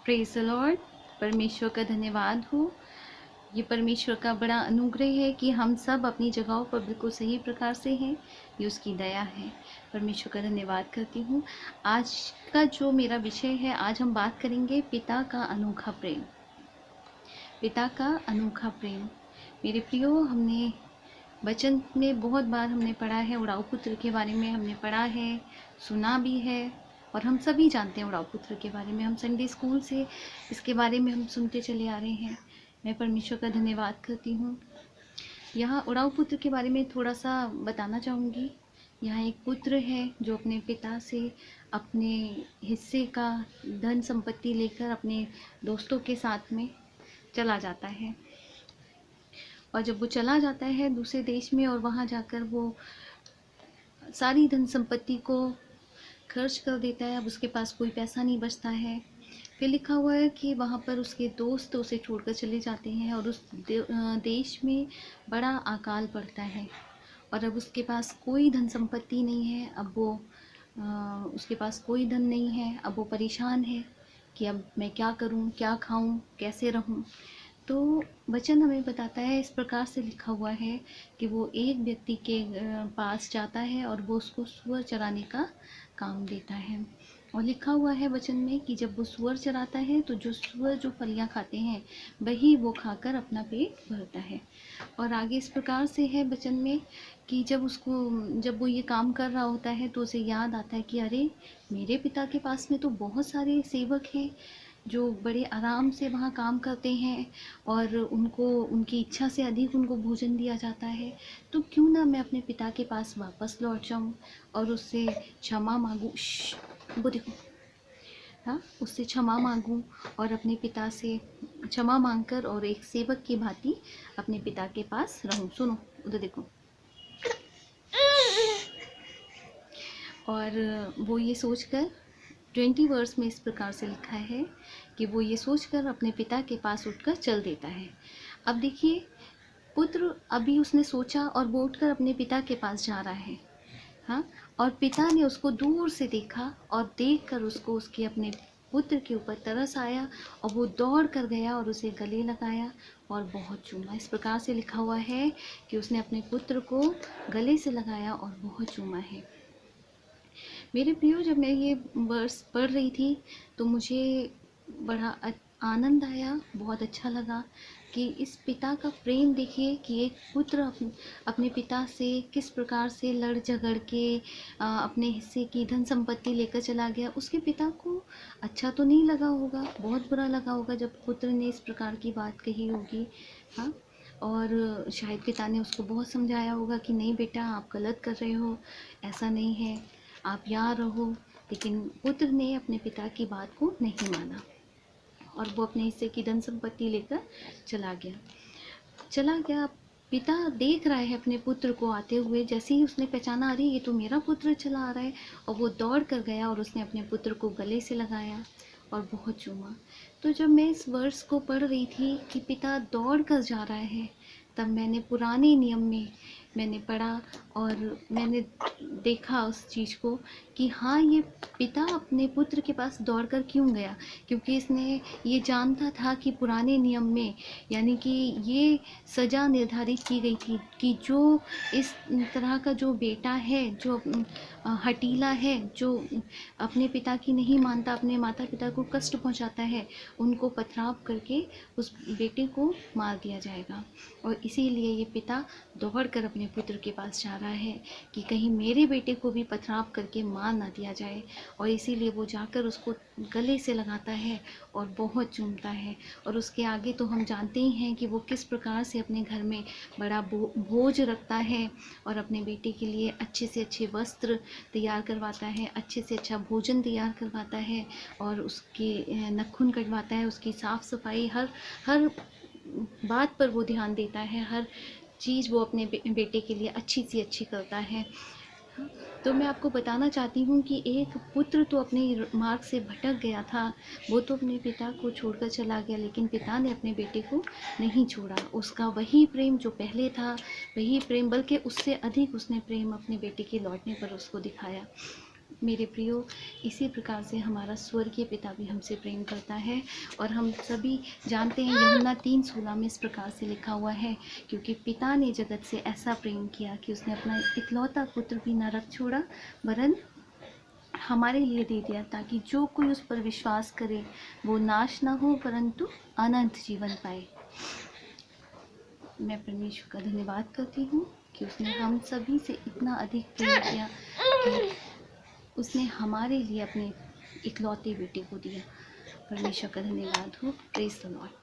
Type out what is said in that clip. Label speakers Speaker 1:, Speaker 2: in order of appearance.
Speaker 1: Praise the Lord. परमेश्वर का धन्यवाद हो। ये परमेश्वर का बड़ा अनुग्रह है कि हम सब अपनी जगहों पर बिल्कुल सही प्रकार से हैं। ये उसकी दया है। परमेश्वर का धन्यवाद करती हूँ। आज का जो मेरा विषय है, आज हम बात करेंगे पिता का अनोखा प्रेम। पिता का अनोखा प्रेम। मेरे प्रियो, हमने वचन में बहुत बार हमने पढ़ा है, उड़ाऊ पुत्र के बारे में हमने पढ़ा है, सुना भी है, और हम सभी जानते हैं उड़ाऊ पुत्र के बारे में। हम संडे स्कूल से इसके बारे में हम सुनते चले आ रहे हैं। मैं परमेश्वर का धन्यवाद करती हूँ। यहाँ उड़ाऊ पुत्र के बारे में थोड़ा सा बताना चाहूँगी। यहाँ एक पुत्र है जो अपने पिता से अपने हिस्से का धन संपत्ति लेकर अपने दोस्तों के साथ में चला जाता है। और जब वो चला जाता है दूसरे देश में, और वहाँ जाकर वो सारी धन संपत्ति को खर्च कर देता है। अब उसके पास कोई पैसा नहीं बचता है। फिर लिखा हुआ है कि वहाँ पर उसके दोस्त उसे छोड़कर चले जाते हैं, और उस देश में बड़ा अकाल पड़ता है, और अब उसके पास कोई धन संपत्ति नहीं है। अब वो उसके पास कोई धन नहीं है। अब वो परेशान है कि अब मैं क्या करूं, क्या खाऊं, कैसे रहूं। तो वचन हमें बताता है, इस प्रकार से लिखा हुआ है कि वो एक व्यक्ति के पास जाता है और वो उसको सूअर चराने का काम देता है। और लिखा हुआ है वचन में कि जब वो सूअर चराता है तो जो सूअर जो फलियां खाते हैं वही वो खाकर अपना पेट भरता है। और आगे इस प्रकार से है वचन में कि जब वो ये काम कर रहा होता है तो उसे याद आता है कि अरे, मेरे पिता के पास में तो बहुत सारे सेवक हैं जो बड़े आराम से वहाँ काम करते हैं, और उनको उनकी इच्छा से अधिक उनको भोजन दिया जाता है। तो क्यों ना मैं अपने पिता के पास वापस लौट जाऊँ और उससे क्षमा मांगूँ। वो देखो, हाँ, उससे क्षमा मांगूँ और अपने पिता से क्षमा मांगकर और एक सेवक की भांति अपने पिता के पास रहूँ। सुनो, उधर देखो। और वो ये सोचकर 20 वर्स में इस प्रकार से लिखा है कि वो ये सोचकर अपने पिता के पास उठकर चल देता है। अब देखिए, पुत्र अभी उसने सोचा और वो उठकर अपने पिता के पास जा रहा है। हाँ, और पिता ने उसको दूर से देखा, और देखकर उसको उसके अपने पुत्र के ऊपर तरस आया, और वो दौड़ कर गया और उसे गले लगाया और बहुत चूमा। इस प्रकार से लिखा हुआ है कि उसने अपने पुत्र को गले से लगाया और बहुत चूमा है। मेरे प्रियो, जब मैं ये वर्स पढ़ रही थी तो मुझे बड़ा आनंद आया, बहुत अच्छा लगा कि इस पिता का प्रेम देखिए कि एक पुत्र अपने पिता से किस प्रकार से लड़ झगड़ के अपने हिस्से की धन संपत्ति लेकर चला गया। उसके पिता को अच्छा तो नहीं लगा होगा, बहुत बुरा लगा होगा जब पुत्र ने इस प्रकार की बात कही होगी। हाँ, और शायद पिता ने उसको बहुत समझाया होगा कि नहीं बेटा, आप गलत कर रहे हो, ऐसा नहीं है, आप यहाँ रहो। लेकिन पुत्र ने अपने पिता की बात को नहीं माना, और वो अपने हिस्से की धन संपत्ति लेकर चला गया। पिता देख रहा है अपने पुत्र को आते हुए। जैसे ही उसने पहचाना, अरे ये तो मेरा पुत्र चला आ रहा है, और वो दौड़ कर गया और उसने अपने पुत्र को गले से लगाया और बहुत चूमा। तो जब मैं इस वर्ष को पढ़ रही थी कि पिता दौड़ कर जा रहा है, तब मैंने पुराने नियम में मैंने पढ़ा और मैंने देखा उस चीज़ को कि हाँ, ये पिता अपने पुत्र के पास दौड़कर क्यों गया, क्योंकि इसने ये जानता था कि पुराने नियम में, यानी कि ये सज़ा निर्धारित की गई थी कि जो इस तरह का जो बेटा है, जो हठीला है, जो अपने पिता की नहीं मानता, अपने माता पिता को कष्ट पहुंचाता है, उनको पथराव करके उस बेटे को मार दिया जाएगा। और इसीलिए ये पिता दौड़ कर अपने पुत्र के पास जा रहा है कि कहीं मेरे बेटे को भी पथराव करके मार ना दिया जाए। और इसीलिए वो जाकर उसको गले से लगाता है और बहुत चूमता है। और उसके आगे तो हम जानते ही हैं कि वो किस प्रकार से अपने घर में बड़ा भोज रखता है और अपने बेटे के लिए अच्छे से अच्छे वस्त्र तैयार करवाता है, अच्छे से अच्छा भोजन तैयार करवाता है, और उसके नाखून कटवाता है, उसकी साफ़ सफाई, हर बात पर वो ध्यान देता है, हर चीज़ वो अपने बेटे के लिए अच्छी सी अच्छी करता है। तो मैं आपको बताना चाहती हूँ कि एक पुत्र तो अपने मार्ग से भटक गया था, वो तो अपने पिता को छोड़कर चला गया, लेकिन पिता ने अपने बेटे को नहीं छोड़ा। उसका वही प्रेम जो पहले था, वही प्रेम, बल्कि उससे अधिक उसने प्रेम अपने बेटे के लौटने पर उसको दिखाया। मेरे प्रियो, इसी प्रकार से हमारा स्वर्गीय पिता भी हमसे प्रेम करता है। और हम सभी जानते हैं यूहन्ना 3:16 में इस प्रकार से लिखा हुआ है, क्योंकि पिता ने जगत से ऐसा प्रेम किया कि उसने अपना इकलौता पुत्र भी न रख छोड़ा, वरन हमारे लिए दे दिया, ताकि जो कोई उस पर विश्वास करे वो नाश न हो परंतु अनंत जीवन पाए। मैं परमेश्वर का धन्यवाद करती हूँ कि उसने हम सभी से इतना अधिक प्रेम किया कि उसने हमारे लिए अपने इकलौते बेटे को दिया। परमेश्वर का धन्यवाद हो। Praise the Lord.